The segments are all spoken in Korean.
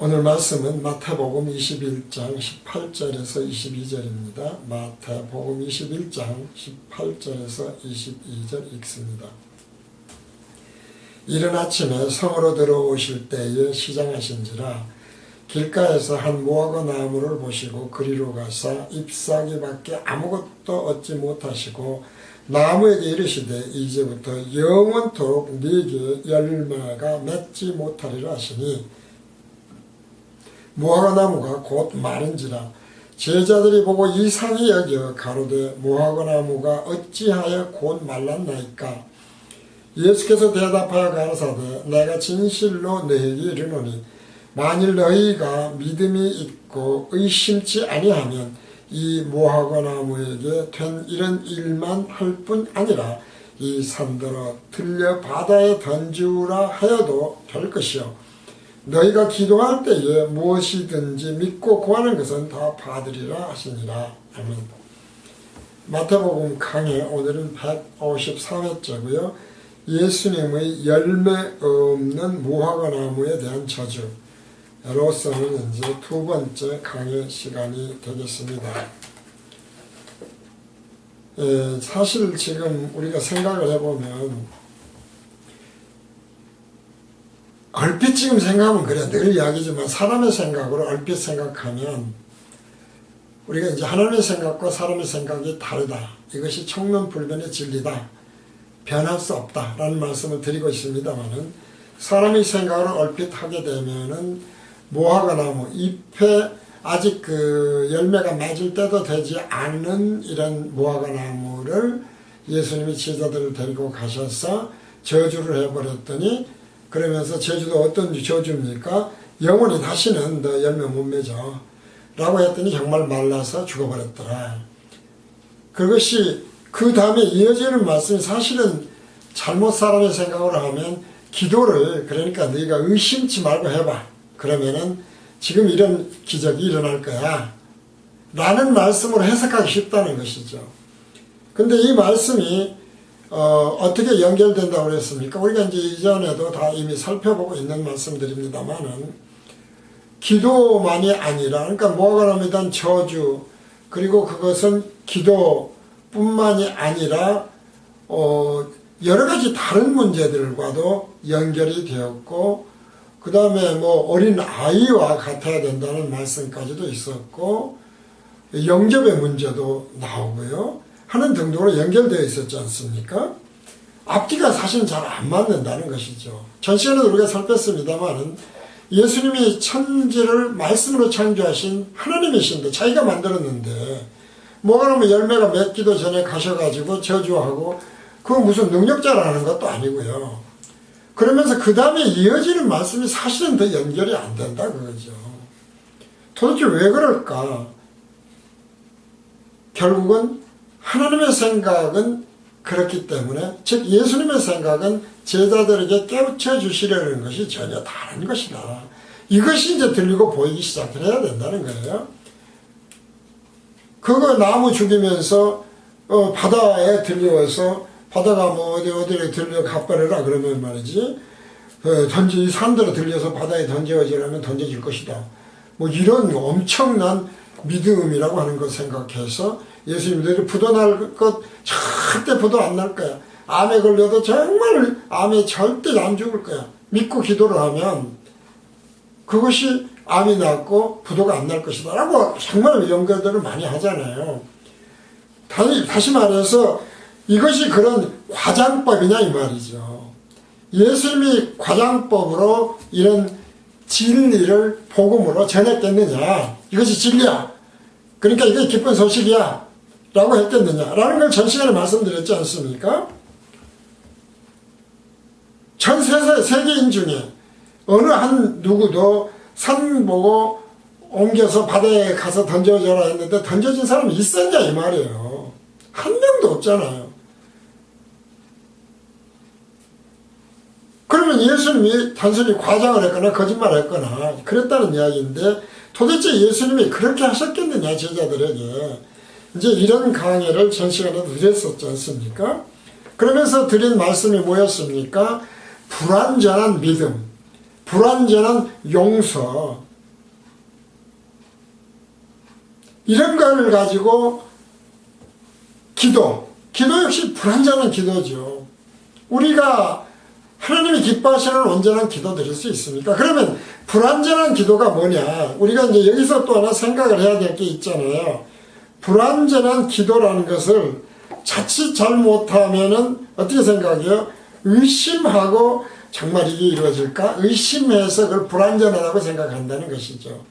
오늘 말씀은 마태복음 21장 18절에서 22절입니다. 마태복음 21장 18절에서 22절 읽습니다. 이른 아침에 성으로 들어오실 때에 시장하신지라 길가에서 한 무화과 나무를 보시고 그리로 가사 잎사귀밖에 아무것도 얻지 못하시고 나무에게 이르시되 이제부터 영원토록 네게 열매가 맺지 못하리라 하시니 무화과 나무가 곧 마른지라 제자들이 보고 이상히 여겨 가로되 무화과 나무가 어찌하여 곧 말랐나이까. 예수께서 대답하여 가라사대 내가 진실로 너희에게 이르노니 만일 너희가 믿음이 있고 의심치 아니하면 이 무화과 나무에게 된 이런 일만 할 뿐 아니라 이 산더러 들려 바다에 던지우라 하여도 될 것이요 너희가 기도할 때에 무엇이든지 믿고 구하는 것은 다 받으리라 하시니라. 아멘. 마태복음 강해 오늘은 153회째고요. 예수님의 열매 없는 무화과 나무에 대한 저주로서는 이제 두 번째 강의 시간이 되겠습니다. 사실 지금 우리가 생각을 해보면 얼핏 지금 생각하면 그래 늘 이야기지만 사람의 생각으로 얼핏 생각하면 우리가 이제 하나님의 생각과 사람의 생각이 다르다. 이것이 청론불변의 진리다. 변할 수 없다. 라는 말씀을 드리고 있습니다만은 사람의 생각으로 얼핏 하게 되면은 무화과 나무 잎에 아직 그 열매가 맺을 때도 되지 않는 이런 무화과 나무를 예수님이 제자들을 데리고 가셔서 저주를 해버렸더니 그러면서 저주도 어떤 저주입니까? 영원히 다시는 너 열매 못 맺어 라고 했더니 정말 말라서 죽어버렸더라. 그것이 그 다음에 이어지는 말씀이 사실은 잘못 사람의 생각으로 하면 기도를 그러니까 너희가 의심치 말고 해봐. 그러면은 지금 이런 기적이 일어날 거야 라는 말씀으로 해석하기 쉽다는 것이죠. 근데 이 말씀이 어떻게 연결된다고 그랬습니까? 우리가 이제 이전에도 다 이미 살펴보고 있는 말씀들입니다만은 기도만이 아니라 그러니까 무화과 나무에 대한 저주 그리고 그것은 기도뿐만이 아니라 여러 가지 다른 문제들과도 연결이 되었고 그 다음에 뭐 어린 아이와 같아야 된다는 말씀까지도 있었고 영접의 문제도 나오고요. 하는 등등으로 연결되어 있었지 않습니까? 앞뒤가 사실은 잘 안 맞는다는 것이죠. 전 시간에도 우리가 살폈습니다만은 예수님이 천지를 말씀으로 창조하신 하나님이신데 자기가 만들었는데 뭐가 나면 열매가 맺기도 전에 가셔가지고 저주하고 그거 무슨 능력자라는 것도 아니고요. 그러면서 그 다음에 이어지는 말씀이 사실은 더 연결이 안 된다 그거죠. 도대체 왜 그럴까? 결국은 하나님의 생각은 그렇기 때문에 즉 예수님의 생각은 제자들에게 깨우쳐 주시려는 것이 전혀 다른 것이다. 이것이 이제 들리고 보이기 시작을 해야 된다는 거예요. 그거 나무 죽이면서 바다에 들려와서 바다가 뭐 어디에 들려 갚아내라 그러면 말이지 이 산들어 들려서 바다에 던져지라면 던져질 것이다. 뭐 이런 엄청난 믿음이라고 하는 것 생각해서 예수님들이 부도 날 것 절대 부도 안 날 거야. 암에 걸려도 정말 암에 절대 안 죽을 거야. 믿고 기도를 하면 그것이 암이 낫고 부도가 안 날 것이다 라고 정말 연결들을 많이 하잖아요. 다시 말해서 이것이 그런 과장법이냐 이 말이죠. 예수님이 과장법으로 이런 진리를 복음으로 전했겠느냐. 이것이 진리야. 그러니까 이게 기쁜 소식이야. 라고 했겠느냐. 라는 걸 전 시간에 말씀드렸지 않습니까? 전 세계인 중에 어느 한 누구도 산 보고 옮겨서 바다에 가서 던져줘라 했는데 던져진 사람이 있었냐 이 말이에요. 한 명도 없잖아요. 그러면 예수님이 단순히 과장을 했거나 거짓말을 했거나 그랬다는 이야기인데 도대체 예수님이 그렇게 하셨겠느냐 제자들에게. 이제 이런 강의를 전 시간에 드렸었지 않습니까? 그러면서 드린 말씀이 뭐였습니까? 불완전한 믿음, 불완전한 용서, 이런 걸 가지고 기도 역시 불완전한 기도죠. 우리가 하나님이 기뻐하시는 온전한 기도 드릴 수 있습니까? 그러면 불완전한 기도가 뭐냐? 우리가 이제 여기서 또 하나 생각을 해야 될 게 있잖아요. 불완전한 기도라는 것을 자칫 잘못하면은 어떻게 생각해요? 의심하고 정말 이게 이루어질까? 의심해서 그걸 불완전하다고 생각한다는 것이죠.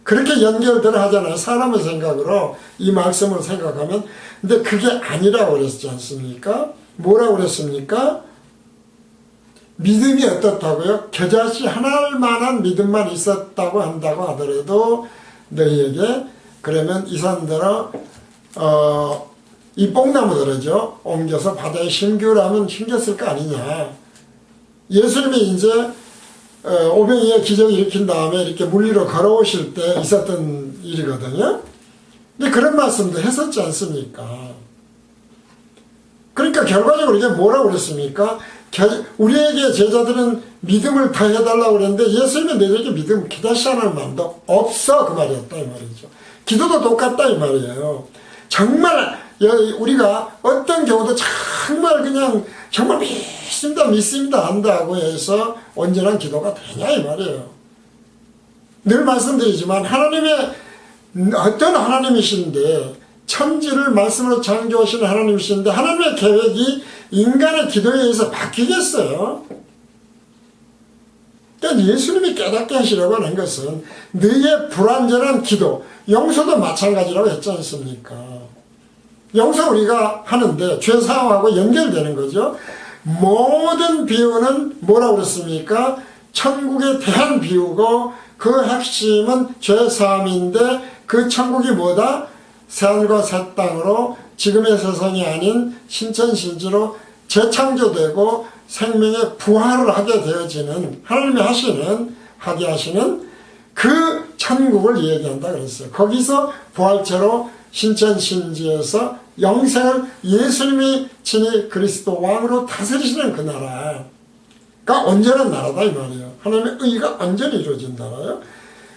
그렇게 연결들 하잖아요. 사람의 생각으로 이 말씀을 생각하면. 근데 그게 아니라고 그랬지 않습니까? 뭐라고 그랬습니까? 믿음이 어떻다고요? 겨자씨 하나만한 믿음만 있었다고 한다고 하더라도 너희에게 그러면 이 사람들은 이 뽕나무들이죠. 옮겨서 바다에 심기라면 심겼을 거 아니냐. 예수님이 이제 오병이어 기적을 일으킨 다음에 이렇게 물 위로 걸어오실 때 있었던 일이거든요. 근데 그런 말씀도 했었지 않습니까? 그러니까 결과적으로 이게 뭐라고 그랬습니까? 우리에게 제자들은 믿음을 더해달라고 그랬는데 예수님은 너희에게 믿음 겨자씨 하나만도 없어 그 말이었다 이 말이죠. 기도도 똑같다 이 말이에요. 정말 우리가 어떤 경우도 정말 그냥 정말 믿습니다 한다고 해서 온전한 기도가 되냐 이 말이에요. 늘 말씀드리지만 하나님의 어떤 하나님이신데 천지를 말씀으로 창조하시는 하나님이신데 하나님의 계획이 인간의 기도에 의해서 바뀌겠어요? 그러니까 예수님이 깨닫게 하시려고 하는 것은 너희의 불완전한 기도, 용서도 마찬가지라고 했지 않습니까? 용서 우리가 하는데 죄사함하고 연결되는 거죠. 모든 비유는 뭐라고 그랬습니까? 천국에 대한 비유고 그 핵심은 죄사함인데 그 천국이 뭐다? 새하늘과 새 땅으로 지금의 세상이 아닌 신천신지로 재창조되고 생명의 부활을 하게 되어지는 하나님이 하게 하시는 그 천국을 얘기한다 그랬어요. 거기서 부활체로 신천신지에서 영생을 예수님이 친히 그리스도 왕으로 다스리시는 그 나라가 온전한 나라다 이 말이에요. 하나님의 의가 온전히 이루어진 나라예요.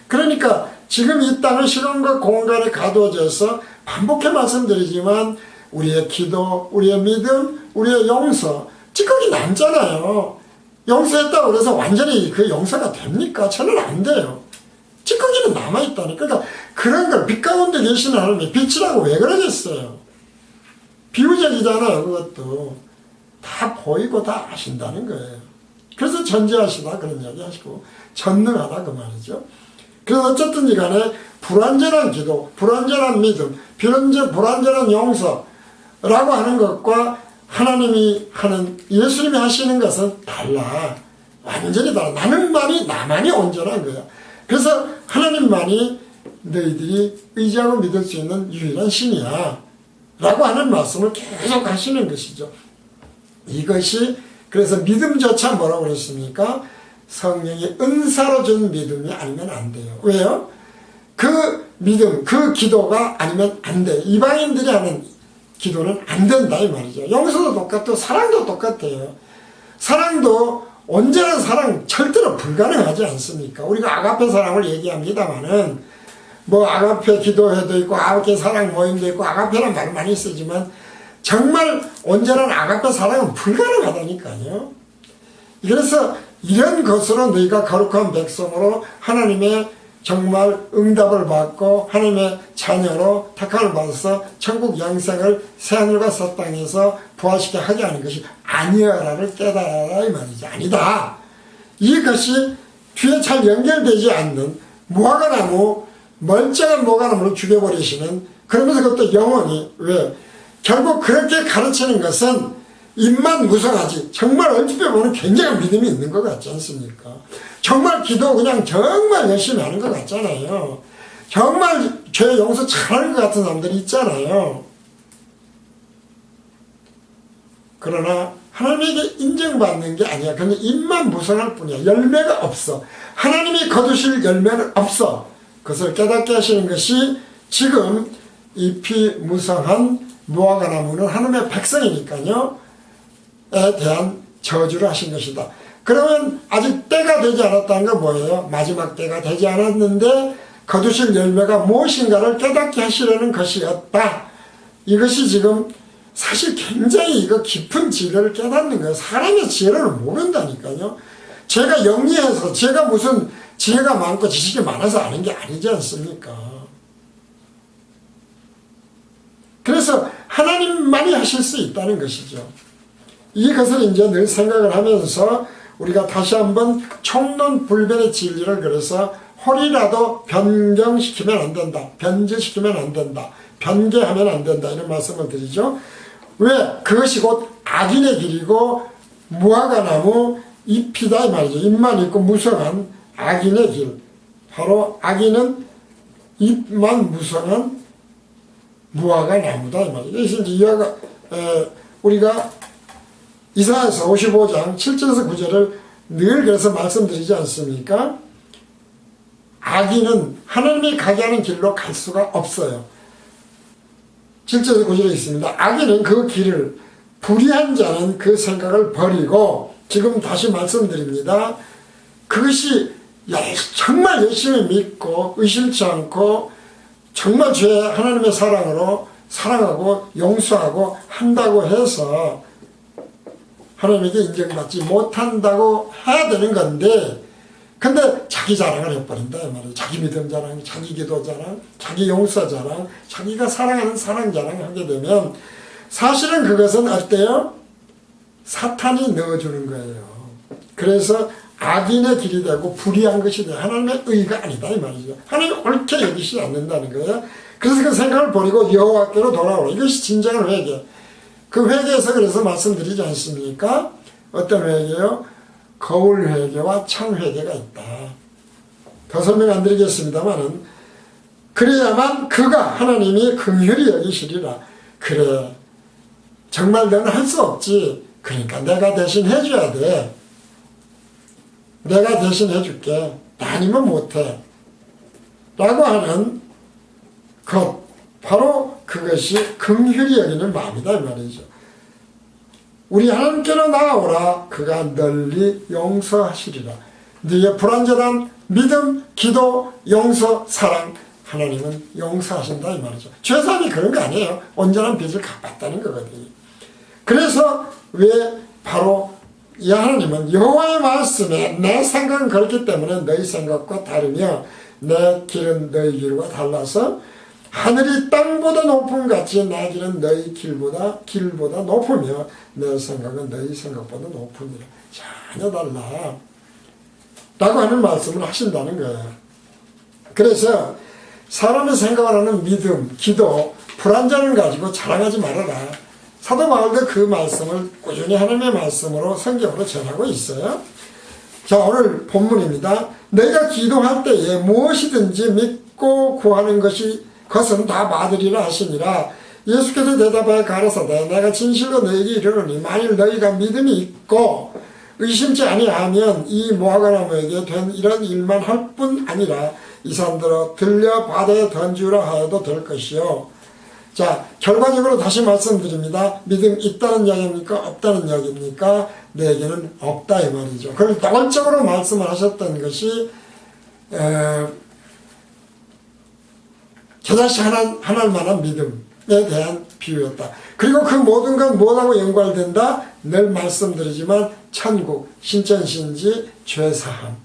그러니까 지금 이 땅은 시간과 공간에 가두어져서 반복해 말씀드리지만 우리의 기도, 우리의 믿음, 우리의 용서 찌꺼기 남잖아요. 용서했다고 그래서 완전히 그 용서가 됩니까? 저는 안 돼요. 찌꺼기는 남아있다니까. 그러니까 그런 걸 빛 가운데 계시는 하나님이 빛이라고 왜 그러겠어요? 비유적이잖아요. 그것도 다 보이고 다 아신다는 거예요. 그래서 전지하시다 그런 이야기 하시고 전능하다 그 말이죠. 그래서 어쨌든 간에 불완전한 기도, 불완전한 믿음, 불완전한 용서라고 하는 것과 하나님이 하는, 예수님이 하시는 것은 달라. 완전히 달라. 나만이 온전한 거야. 그래서 하나님만이 너희들이 의지하고 믿을 수 있는 유일한 신이야. 라고 하는 말씀을 계속 하시는 것이죠. 이것이, 그래서 믿음조차 뭐라고 그랬습니까? 성령이 은사로 준 믿음이 아니면 안 돼요. 왜요? 그 믿음, 그 기도가 아니면 안 돼. 이방인들이 하는 기도는 안 된다 이 말이죠. 용서도 똑같고 사랑도 똑같아요. 사랑도 온전한 사랑 절대로 불가능하지 않습니까? 우리가 아가페 사랑을 얘기합니다마는 뭐 아가페 기도회도 있고 아가페 사랑 모임도 있고 아가페란 말 많이 쓰지만 정말 온전한 아가페 사랑은 불가능하다니까요. 그래서 이런 것으로 너희가 거룩한 백성으로 하나님의 정말 응답을 받고 하나님의 자녀로 택함을 받아서 천국 영생을 새하늘과 새 땅에서 부활시켜 하게 하는 것이 아니여라를 깨달아라 이 말이지. 아니다. 이것이 뒤에 잘 연결되지 않는 무화과나무, 멀쩡한 무화과나무를 죽여버리시는, 그러면서 그것도 영원히, 왜? 결국 그렇게 가르치는 것은 입만 무성하지 정말 얼핏 보면 굉장한 믿음이 있는 것 같지 않습니까? 정말 기도 그냥 정말 열심히 하는 것 같잖아요. 정말 죄 용서 잘하는 것 같은 사람들이 있잖아요. 그러나 하나님에게 인정받는 게 아니야. 그냥 입만 무성할 뿐이야. 열매가 없어. 하나님이 거두실 열매는 없어. 그것을 깨닫게 하시는 것이 지금 잎이 무성한 무화과나무는 하나님의 백성이니까요. 에 대한 저주를 하신 것이다. 그러면 아직 때가 되지 않았다는 건 뭐예요? 마지막 때가 되지 않았는데 거두실 열매가 무엇인가를 깨닫게 하시려는 것이었다. 이것이 지금 사실 굉장히 이거 깊은 지혜를 깨닫는 거예요. 사람의 지혜를 모른다니까요. 제가 영리해서 제가 무슨 지혜가 많고 지식이 많아서 아는 게 아니지 않습니까? 그래서 하나님만이 하실 수 있다는 것이죠. 이것을 이제 늘 생각을 하면서 우리가 다시 한번 총론불변의 진리를 그래서 홀이라도 변경시키면 안 된다. 변제시키면 안 된다. 변개하면 안 된다. 이런 말씀을 드리죠. 왜? 그것이 곧 악인의 길이고 무화과 나무 잎이다 이 말이죠. 잎만 있고 무성한 악인의 길. 바로 악인은 잎만 무성한 무화과 나무다 이 말이죠. 그래서 이제 우리가 이사야서 55장 7절에서 9절을 늘 그래서 말씀드리지 않습니까? 악인은 하나님이 가게 하는 길로 갈 수가 없어요. 7절에서 9절에 있습니다. 악인은 그 길을, 불의한 자는 그 생각을 버리고, 지금 다시 말씀드립니다. 그것이 정말 열심히 믿고 의심치 않고 정말 죄 하나님의 사랑으로 사랑하고 용서하고 한다고 해서 하나님에게 인정받지 못한다고 해야 되는 건데, 근데 자기 자랑을 해버린다 이 말이에요. 자기 믿음 자랑, 자기 기도 자랑, 자기 용서 자랑, 자기가 사랑하는 사랑 자랑 하게 되면 사실은 그것은 어때요? 사탄이 넣어주는 거예요. 그래서 악인의 길이 되고 불의한 것이 돼. 하나님의 의가 아니다 이 말이죠. 하나님이 옳게 여기시지 않는다는 거예요. 그래서 그 생각을 버리고 여호와께로 돌아오라. 이것이 진정한 회개. 그 회개에서 그래서 말씀드리지 않습니까? 어떤 회개요? 거울 회개와 창 회개가 있다. 더 설명 안 드리겠습니다만은 그래야만 그가 하나님이 긍휼히 여기시리라. 그래 정말 너는 할 수 없지. 그러니까 내가 대신 해줘야 돼. 내가 대신 해줄게. 나 아니면 못해. 라고 하는 것, 바로 그것이 긍휼히 여기는 마음이다 이 말이죠. 우리 하나님께로 나아오라. 그가 널리 용서하시리라. 네의 불완전한 믿음, 기도, 용서, 사랑, 하나님은 용서하신다 이 말이죠. 죄사함이 그런 거 아니에요. 온전한 빚을 갚았다는 거거든요. 그래서 왜 바로 이 하나님은 여호와의 말씀에 내 생각은 그렇기 때문에 너희 생각과 다르며 내 길은 너희 길과 달라서 하늘이 땅보다 높음 같이 내 길은 너희 길보다 높으며 내 생각은 너희 생각보다 높으니라. 전혀 달라. 라고 하는 말씀을 하신다는 거예요. 그래서 사람의 생각하는 믿음, 기도, 불완전을 가지고 자랑하지 말아라. 사도 바울도 그 말씀을 꾸준히 하나님의 말씀으로 성경으로 전하고 있어요. 자, 오늘 본문입니다. 너희가 기도할 때에 무엇이든지 믿고 구하는 것은 다 받으리라 하시니라. 예수께서 대답하여 가라사대 내가 진실로 너희에게 이르노니 만일 너희가 믿음이 있고 의심치 아니하면 이 무화과나무에게 된 이런 일만 할 뿐 아니라 이 산들어 들려 바다에 던지라 하여도 될 것이요. 자, 결과적으로 다시 말씀드립니다. 믿음 있다는 이야기입니까? 없다는 이야기입니까? 내게는 없다 이 말이죠. 그걸 노골적으로 말씀을 하셨던 것이 겨자씨 하나할 만한 믿음에 대한 비유였다. 그리고 그 모든 건 뭐하고 연관된다? 늘 말씀드리지만 천국, 신천신지, 죄사함.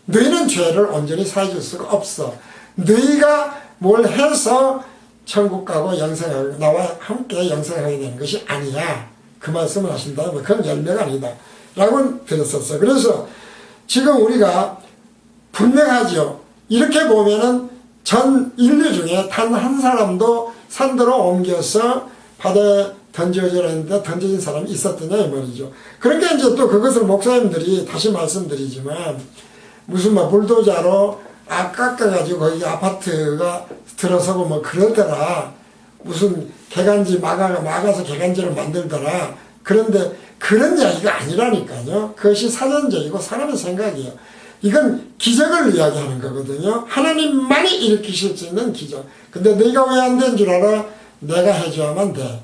너희는 죄를 온전히 사해줄 수가 없어. 너희가 뭘 해서 천국 가고 영생하고 나와 함께 영생하게 되는 것이 아니야. 그 말씀을 하신다면 그건 열매가 아니다. 라고 들었었어. 그래서 지금 우리가 분명하죠. 이렇게 보면은 전 인류 중에 단 한 사람도 산들어 옮겨서 바다에 던져져라 했는데 던져진 사람이 있었더냐 이 말이죠. 그러니까 이제 또 그것을 목사님들이 다시 말씀드리지만 무슨 막 불도자로 깎아가지고 거기 아파트가 들어서고 뭐 그러더라. 무슨 개간지 막아서 개간지를 만들더라. 그런데 그런 이야기가 아니라니까요. 그것이 사전적이고 사람의 생각이에요. 이건 기적을 이야기하는 거거든요. 하나님만이 일으키실 수 있는 기적. 근데 너희가 왜 안 된 줄 알아? 내가 해줘야만 돼.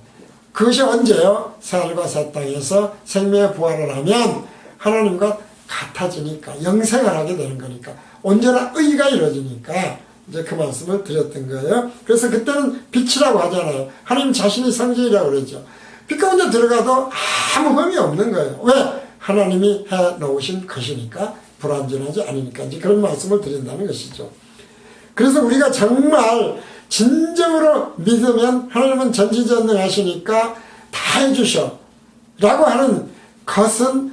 그것이 언제요? 새하늘과 새 땅에서 생명의 부활을 하면 하나님과 같아지니까 영생을 하게 되는 거니까 온전한 의가 이루어지니까 이제 그 말씀을 드렸던 거예요. 그래서 그때는 빛이라고 하잖아요. 하나님 자신이 성질이라고 그러죠. 빛 가운데 들어가도 아무 흠이 없는 거예요. 왜? 하나님이 해 놓으신 것이니까, 불완전하지 않으니까 이제 그런 말씀을 드린다는 것이죠. 그래서 우리가 정말 진정으로 믿으면 하나님은 전지전능하시니까 다 해주셔 라고 하는 것은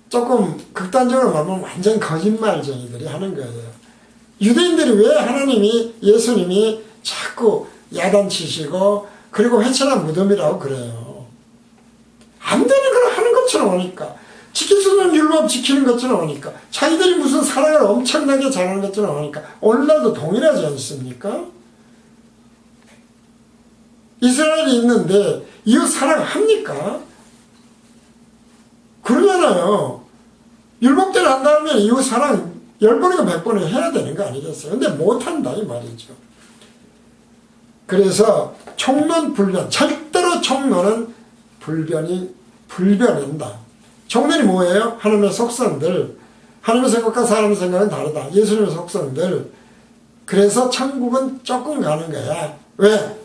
조금 극단적으로 말하면 완전 거짓말쟁이들이 하는 거예요. 유대인들이 왜 하나님이, 예수님이 자꾸 야단치시고 그리고 회천한 무덤이라고 그래요. 안 되는 걸 하는 것처럼 하니까, 지킬 수 없는 율법 지키는 것처럼 하니까, 자기들이 무슨 사랑을 엄청나게 잘하는 것처럼 하니까 오늘날도 동일하지 않습니까? 이스라엘이 있는데 이웃 사랑합니까? 그러잖아요. 율법대로 한다면 이웃 사랑 10번이고 100번을 해야 되는 거 아니겠어요? 근데 못한다 이 말이죠. 그래서 총론불변, 절대로 총론은 불변한다. 총론이 뭐예요? 하나님의 속성들, 하나님의 생각과 사람의 생각은 다르다. 예수님의 속성들. 그래서 천국은 조금 가는 거야. 왜?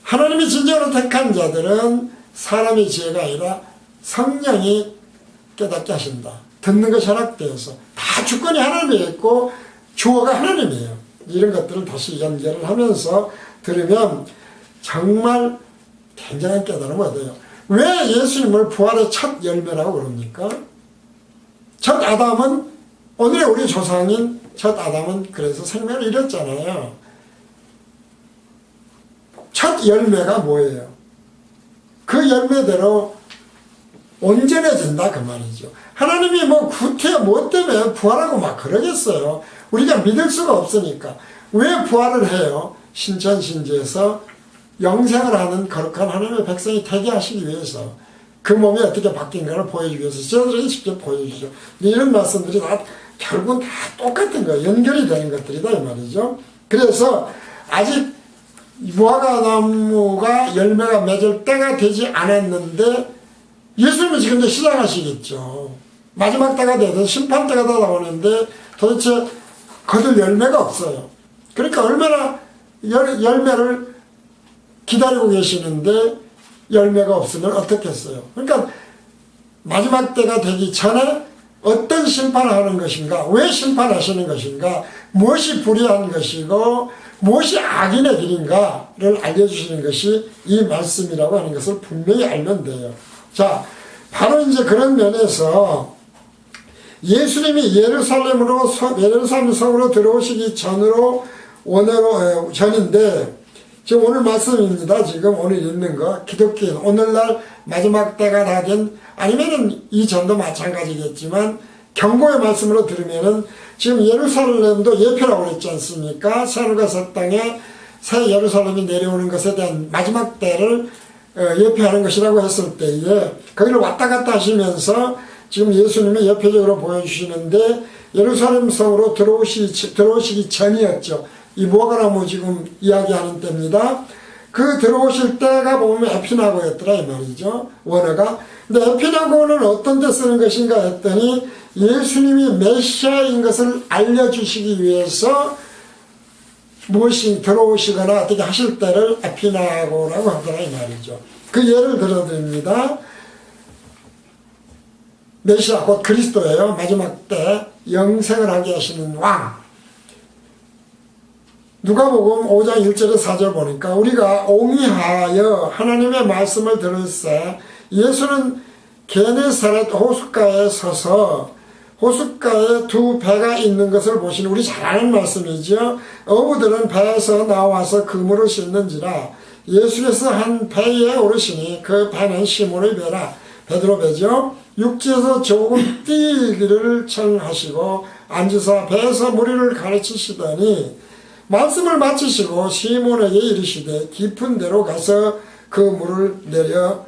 하나님이 진정으로 택한 자들은 사람의 지혜가 아니라 성령이 깨닫게 하신다. 듣는 것이 허락되어서 다 주권이 하나님이 있고 주어가 하나님이에요. 이런 것들을 다시 연결을 하면서 들으면 정말 굉장한 깨달음을 얻어요. 왜 예수님을 부활의 첫 열매라고 그럽니까? 첫 아담은, 오늘의 우리 조상인 첫 아담은 그래서 생명을 잃었잖아요. 첫 열매가 뭐예요? 그 열매대로 온전해진다 그 말이죠. 하나님이 뭐 구태 뭐 때문에 부활하고 막 그러겠어요. 우리가 믿을 수가 없으니까. 왜 부활을 해요? 신천신지에서 영생을 하는 거룩한 하나님의 백성이 되게 하시기 위해서, 그 몸이 어떻게 바뀐가를 보여주기 위해서 저들에게 직접 보여주죠. 이런 말씀들이 다 결국은 다 똑같은 거예요. 연결이 되는 것들이다 이 말이죠. 그래서 아직 무화과나무가 열매가 맺을 때가 되지 않았는데 예수님은 지금 이제 시작하시겠죠. 마지막 때가 돼서 심판 때가 다 나오는데 도대체 거둘 열매가 없어요. 그러니까 얼마나 열매를 기다리고 계시는데 열매가 없으면 어떻겠어요. 그러니까 마지막 때가 되기 전에 어떤 심판을 하는 것인가, 왜 심판하시는 것인가, 무엇이 불의한 것이고 무엇이 악인의 길인가를 알려주시는 것이 이 말씀이라고 하는 것을 분명히 알면 돼요. 자, 바로 이제 그런 면에서 예수님이 예루살렘 성으로 들어오시기 전인데, 지금 오늘 말씀입니다. 지금 오늘 읽는 거, 기독교인, 오늘날 마지막 때가 다 된, 아니면은 이전도 마찬가지겠지만, 경고의 말씀으로 들으면은, 지금 예루살렘도 예표라고 그랬지 않습니까? 새하늘과 새 땅에 새 예루살렘이 내려오는 것에 대한 마지막 때를 예표하는 것이라고 했을 때에, 거기를 왔다 갔다 하시면서 지금 예수님이 예표적으로 보여주시는데, 예루살렘 성으로 들어오시기 전이었죠. 이 무화과나무 지금 이야기하는 때입니다. 그 들어오실 때가 보면 에피나고였더라 이 말이죠. 원어가. 근데 에피나고는 어떤 데 쓰는 것인가 했더니 예수님이 메시아인 것을 알려주시기 위해서 무엇이 들어오시거나 어떻게 하실 때를 에피나고라고 하더라 이 말이죠. 그 예를 들어드립니다. 메시아 곧 그리스도예요. 마지막 때 영생을 하게 하시는 왕. 누가복음 5장 1절에 4절 보니까 우리가 옹이하여 하나님의 말씀을 들을새 예수는 게네사렛 호숫가에 서서 호숫가에 두 배가 있는 것을 보시는, 우리 잘 아는 말씀이죠. 어부들은 배에서 나와서 그물을 씻는지라 예수께서 한 배에 오르시니 그 배는 시몬의 배라, 베드로 배죠. 육지에서 조금 뛰기를 청하시고 앉으사 배에서 무리를 가르치시더니 말씀을 마치시고 시몬에게 이르시되 깊은 데로 가서 그물을 내려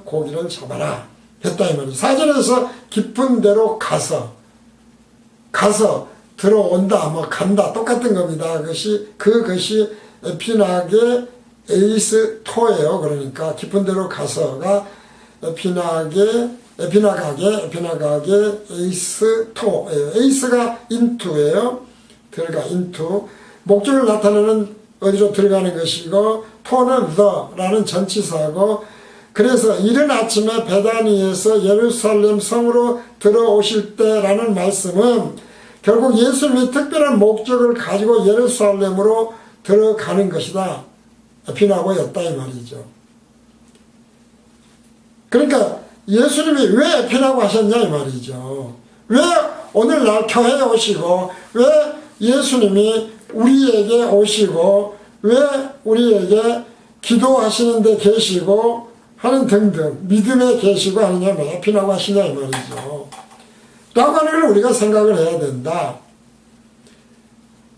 고기를 잡아라 했다 이 말이에요. 4절에서 깊은 데로 가서 들어온다 뭐 간다 똑같은 겁니다. 그것이 에피나게 에이스 토예요. 그러니까 깊은 데로 가서가 에피나게 에피나가게 에이스 토예요. 에이스가 인투예요. 들어가 인투. 목적을 나타내는 어디로 들어가는 것이고 토는 the라는 전치사고 그래서 이른 아침에 베다니에서 예루살렘 성으로 들어오실 때라는 말씀은 결국 예수님이 특별한 목적을 가지고 예루살렘으로 들어가는 것이다. 에피나고였다 이 말이죠. 그러니까 예수님이 왜 에피나고 하셨냐 이 말이죠. 왜 오늘날 교회에 오시고 왜 예수님이 우리에게 오시고 왜 우리에게 기도하시는 데 계시고 하는 등등 믿음에 계시고 하느냐 왜 에피나고 하시냐 이 말이죠. 라고 하는 걸 우리가 생각을 해야 된다.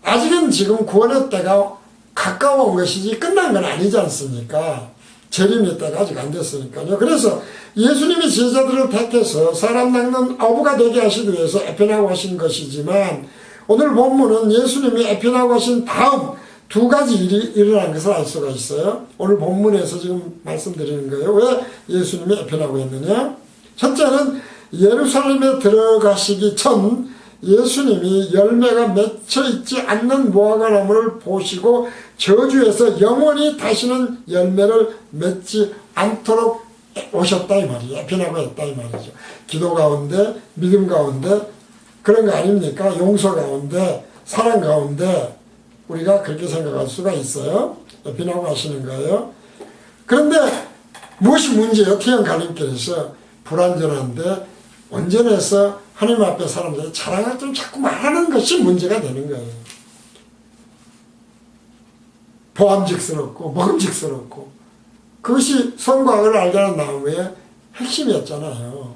아직은 지금 구원의 때가 가까워온 것이지 끝난 건 아니지 않습니까? 재림의 때가 아직 안 됐으니까요. 그래서 예수님이 제자들을 택해서 사람 낚는 어부가 되게 하시기 위해서 에피나고 하신 것이지만 오늘 본문은 예수님이 에피나고 하신 다음 두 가지 일이 일어난 것을 알 수가 있어요. 오늘 본문에서 지금 말씀드리는 거예요. 왜 예수님이 에피나고 했느냐? 첫째는 예루살렘에 들어가시기 전 예수님이 열매가 맺혀 있지 않는 무화과나무를 보시고 저주에서 영원히 다시는 열매를 맺지 않도록 오셨다 이 말이죠. 에피나고 했다 이 말이죠. 기도 가운데 믿음 가운데 그런 거 아닙니까? 용서 가운데 사랑 가운데 우리가 그렇게 생각할 수가 있어요. 에피나고 하시는 거예요. 그런데 무엇이 문제예요? 태양 갈림길에서 불완전한데 온전해서 하나님 앞에 사람들이 자랑을 좀 자꾸 말하는 것이 문제가 되는 거예요. 보암직스럽고 먹음직스럽고 그것이 선과 악을 알자는 나무의 핵심이었잖아요.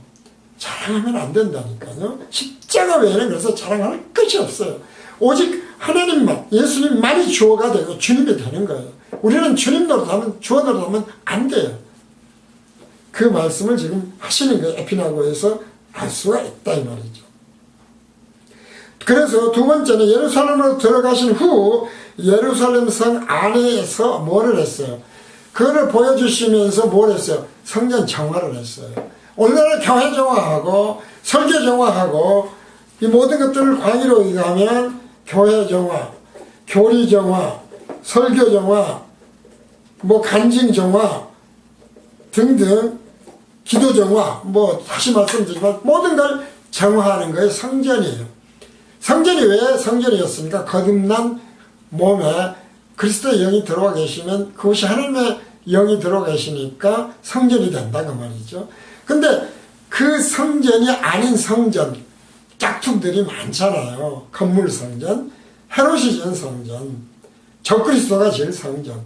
자랑하면 안 된다니까요. 십자가 외에는 그래서 자랑할 것이 없어요. 오직 하나님만 예수님만이 주어가 되고 주님이 되는 거예요. 우리는 주님 노릇하면 주어 노릇하면 안 돼요. 그 말씀을 지금 하시는 거예요. 에피나고에서 알 수가 있다 이 말이죠. 그래서 두 번째는 예루살렘으로 들어가신 후 예루살렘 성 안에서 뭐를 했어요? 그거를 보여주시면서 뭘 했어요? 성전 정화를 했어요. 오늘날 교회 정화하고 설교 정화하고 이 모든 것들을 광의로 얘기하면 교회 정화, 교리 정화, 설교 정화, 뭐 간증 정화 등등 기도 정화, 뭐 다시 말씀드리지만 모든 걸 정화하는 거예요. 성전이에요. 성전이 왜 성전이었습니까? 거듭난 몸에 그리스도의 영이 들어와 계시면 그것이 하나님의 영이 들어와 계시니까 성전이 된다 그 말이죠. 근데 그 성전이 아닌 성전 짝퉁들이 많잖아요. 건물 성전, 헤롯이 지은 성전, 적그리스도가 지은 성전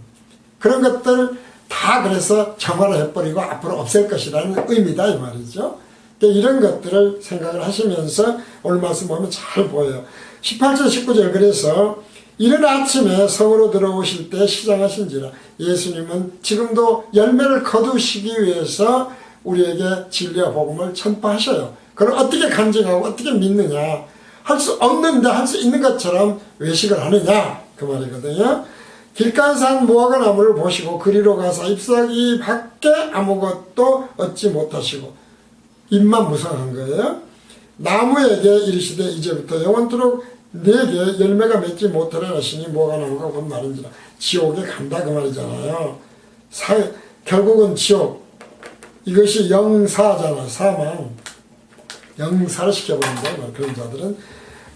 그런 것들 다 그래서 정화를 해버리고 앞으로 없앨 것이라는 의미다 이 말이죠. 이런 것들을 생각을 하시면서 오늘 말씀 보면 잘 보여요. 18절 19절 그래서 이른 아침에 성으로 들어오실 때 시장하신지라 예수님은 지금도 열매를 거두시기 위해서 우리에게 진리와 복음을 전파하셔요. 그걸 어떻게 간증하고 어떻게 믿느냐 할 수 없는데 할 수 있는 것처럼 외식을 하느냐 그 말이거든요. 길가에 산 무화과 나무를 보시고 그리로 가서 잎사귀 밖에 아무것도 얻지 못하시고 입만 무성한 거예요. 나무에게 이르시되 이제부터 영원토록 내게 열매가 맺지 못하려 하시니 무화과 나무가 곧 마른지라 지옥에 간다 그 말이잖아요. 결국은 지옥 이것이 영사잖아. 사망 영사를 시켜버린다 그런 자들은.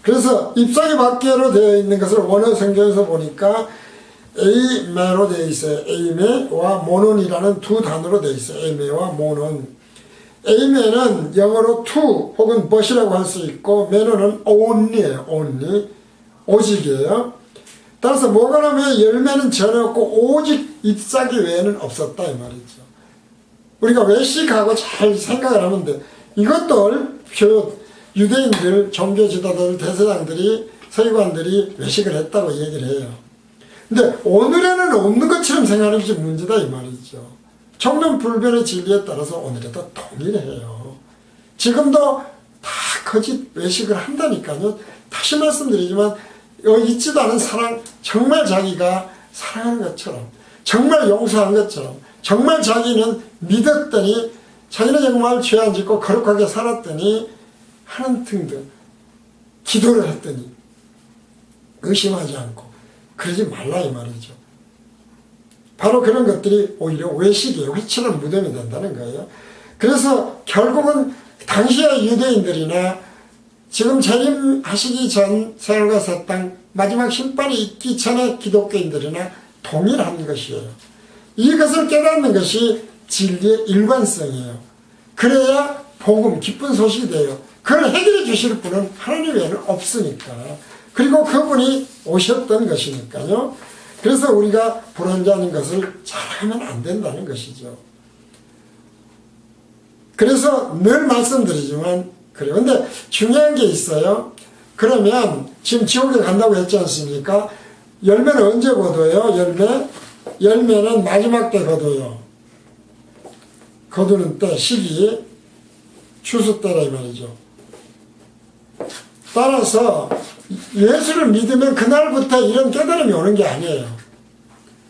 그래서 잎사귀 밖으로 되어 있는 것을 원어 성경에서 보니까 에이메로 되어 있어요. 에이메와 모논이라는 두 단어로 되어 있어요. 에이메와 모논. 에이메는 영어로 to 혹은 but이라고 할 수 있고 메논은 only예요. only. 오직이에요. 따라서 무화과나무의 열매는 전혀 없고 오직 잎사귀 외에는 없었다 이 말이죠. 우리가 외식하고 잘 생각을 하면 돼. 이것도 유대인들, 종교 지도자들, 대제사장들이 서기관들이 외식을 했다고 얘기를 해요. 근데 오늘에는 없는 것처럼 생각하는 것이 문제다 이 말이죠. 청년불변의 진리에 따라서 오늘에도 동일해요. 지금도 다 거짓 외식을 한다니까요. 다시 말씀드리지만 여기 있지도 않은 사랑, 정말 자기가 사랑하는 것처럼 정말 용서한 것처럼 정말 자기는 믿었더니 자기는 정말 죄 안 짓고 거룩하게 살았더니 하는 등등 기도를 했더니 의심하지 않고 그러지 말라 이 말이죠. 바로 그런 것들이 오히려 외식이에요. 회칠한 무덤이 된다는 거예요. 그래서 결국은 당시의 유대인들이나 지금 재림하시기 전 세월과 새 땅 마지막 심판이 있기 전에 기독교인들이나 동일한 것이에요. 이것을 깨닫는 것이 진리의 일관성이에요. 그래야 복음, 기쁜 소식이 돼요. 그걸 해결해 주실 분은 하나님 외에는 없으니까. 그리고 그분이 오셨던 것이니까요. 그래서 우리가 불완전한 것을 잘하면 안 된다는 것이죠. 그래서 늘 말씀드리지만 그래요. 근데 중요한 게 있어요. 그러면 지금 지옥에 간다고 했지 않습니까? 열매는 언제 거둬요? 열매는 마지막 때 거둬요. 거두는 때, 시기, 추수 때라 이 말이죠. 따라서 예수를 믿으면 그날부터 이런 깨달음이 오는 게 아니에요.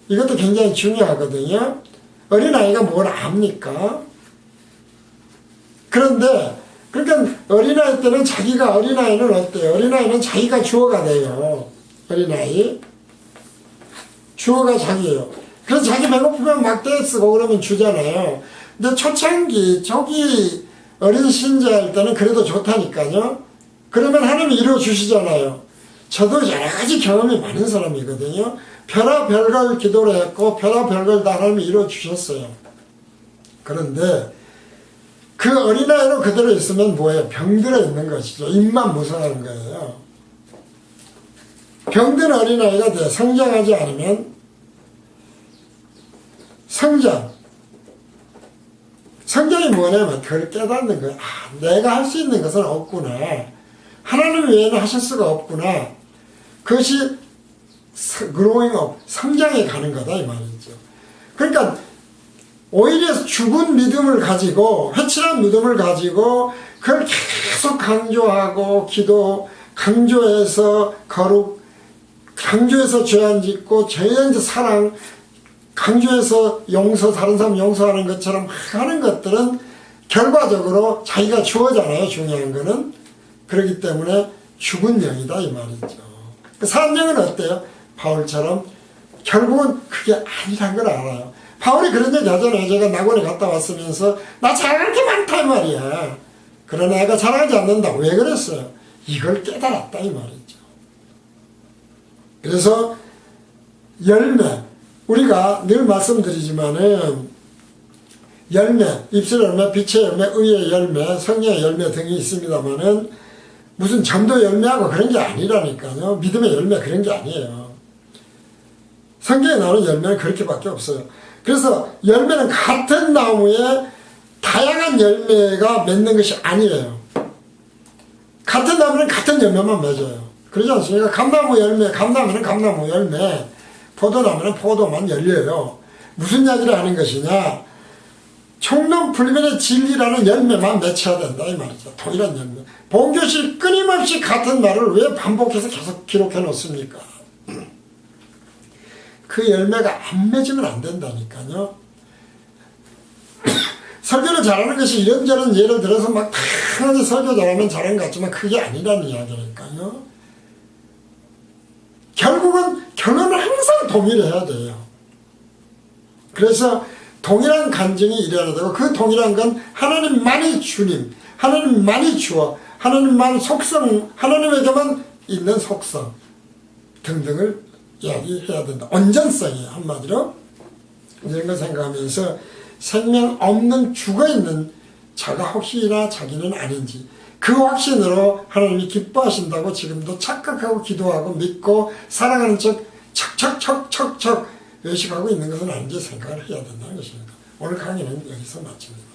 이것도 굉장히 중요하거든요. 어린아이가 뭘 압니까? 그런데 그러니까 어린아이 때는 자기가 어린아이는 어때요? 어린아이는 자기가 주어가 돼요. 어린아이. 주어가 자기예요. 그래서 자기 배고프면 막 떼쓰고 그러면 주잖아요. 근데 초창기 저기 어린 신자일 때는 그래도 좋다니까요. 그러면 하나님이 이루어주시잖아요. 저도 여러 가지 경험이 많은 사람이거든요. 별별 기도를 했고 별별 다 하나님이 이루어주셨어요. 그런데 그 어린아이로 그대로 있으면 뭐예요? 병들어 있는 것이죠. 입만 무성하는 거예요. 병든 어린아이가 돼 성장하지 않으면 성장이 뭐냐면 그걸 깨닫는 거예요. 아, 내가 할 수 있는 것은 없구나. 하나님 외에는 하실 수가 없구나. 그것이 growing up, 성장해 가는 거다 이 말이죠. 그러니까 오히려 죽은 믿음을 가지고 회칠한 믿음을 가지고 그걸 계속 강조하고 기도 강조해서 거룩 강조해서 죄 안 짓고 죄 안 짓고 사랑 강조해서 용서 다른 사람 용서하는 것처럼 하는 것들은 결과적으로 자기가 주어잖아요. 중요한 거는. 그렇기 때문에 죽은 영이다 이 말이죠. 산 영은 어때요? 바울처럼 결국은 그게 아니란 걸 알아요. 바울이 그런 얘기 하잖아요. 제가 낙원에 갔다 왔으면서 나 잘할 게 많다 이 말이야. 그러나 애가 잘하지 않는다. 왜 그랬어요? 이걸 깨달았다 이 말이죠. 그래서 열매 우리가 늘 말씀드리지만은 열매, 입술 열매, 빛의 열매, 의의 열매, 성령의 열매 등이 있습니다만은 무슨 전도 열매하고 그런 게 아니라니까요. 믿음의 열매 그런 게 아니에요. 성경에 나오는 열매는 그렇게밖에 없어요. 그래서 열매는 같은 나무에 다양한 열매가 맺는 것이 아니에요. 같은 나무는 같은 열매만 맺어요. 그러지 않습니까? 감나무 열매, 감나무는 감나무 열매, 포도나무는 포도만 열려요. 무슨 이야기를 하는 것이냐? 총론불변의 진리라는 열매만 맺혀야 된다 이 말이죠. 동일한 열매. 본교시 끊임없이 같은 말을 왜 반복해서 계속 기록해 놓습니까? 그 열매가 안 맺으면 안 된다니까요. 설교를 잘하는 것이 이런저런 예를 들어서 막 다양하게 설교 잘하면 잘하는 것 같지만 그게 아니라는 이야기니까요. 결국은 결론은 항상 동일해야 돼요. 그래서 동일한 간증이 일어나야 되고 그 동일한 건 하나님만이 주님, 하나님만이 주어, 하나님만 속성, 하나님에게만 있는 속성 등등을 이야기해야 된다. 온전성이에요. 한마디로 이런 걸 생각하면서 생명 없는 죽어있는 자가 혹시나 자기는 아닌지 그 확신으로 하나님이 기뻐하신다고 지금도 착각하고 기도하고 믿고 사랑하는 척 척척척척척 외식하고 있는 것은 아닌지 생각을 해야 된다는 것입니다. 오늘 강의는 여기서 마칩니다.